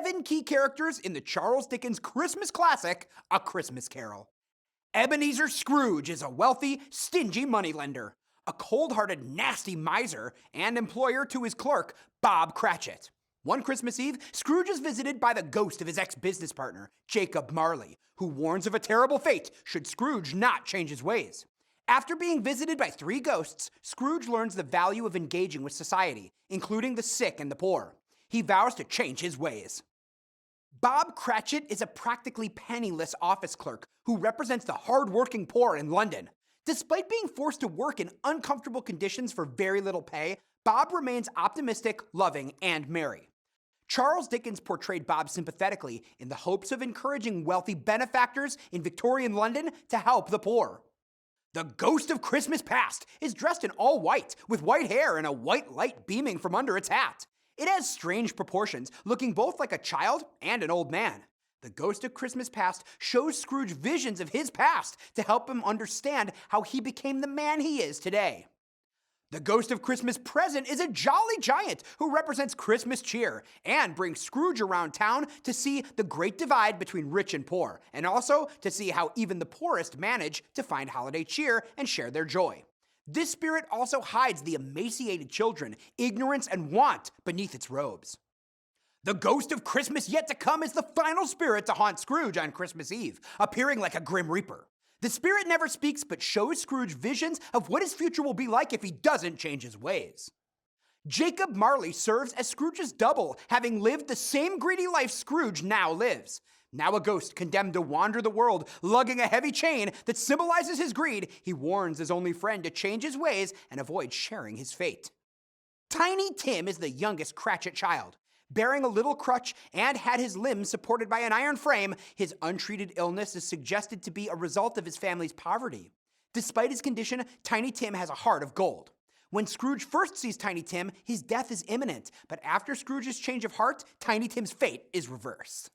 7 key characters in the Charles Dickens Christmas classic, A Christmas Carol. Ebenezer Scrooge is a wealthy, stingy moneylender, a cold-hearted, nasty miser, and employer to his clerk, Bob Cratchit. One Christmas Eve, Scrooge is visited by the ghost of his ex-business partner, Jacob Marley, who warns of a terrible fate should Scrooge not change his ways. After being visited by 3 ghosts, Scrooge learns the value of engaging with society, including the sick and the poor. He vows to change his ways. Bob Cratchit is a practically penniless office clerk who represents the hard-working poor in London. Despite being forced to work in uncomfortable conditions for very little pay, Bob remains optimistic, loving, and merry. Charles Dickens portrayed Bob sympathetically in the hopes of encouraging wealthy benefactors in Victorian London to help the poor. The ghost of Christmas past is dressed in all white, with white hair and a white light beaming from under its hat. It has strange proportions, looking both like a child and an old man. The ghost of Christmas past shows Scrooge visions of his past to help him understand how he became the man he is today. The ghost of Christmas present is a jolly giant who represents Christmas cheer and brings Scrooge around town to see the great divide between rich and poor, and also to see how even the poorest manage to find holiday cheer and share their joy. This spirit also hides the emaciated children, ignorance, and want beneath its robes. The ghost of Christmas yet to come is the final spirit to haunt Scrooge on Christmas Eve, appearing like a grim reaper. The spirit never speaks but shows Scrooge visions of what his future will be like if he doesn't change his ways. Jacob Marley serves as Scrooge's double, having lived the same greedy life Scrooge now lives. Now a ghost condemned to wander the world, lugging a heavy chain that symbolizes his greed, he warns his only friend to change his ways and avoid sharing his fate. Tiny Tim is the youngest Cratchit child. Bearing a little crutch and had his limbs supported by an iron frame, his untreated illness is suggested to be a result of his family's poverty. Despite his condition, Tiny Tim has a heart of gold. When Scrooge first sees Tiny Tim, his death is imminent, but after Scrooge's change of heart, Tiny Tim's fate is reversed.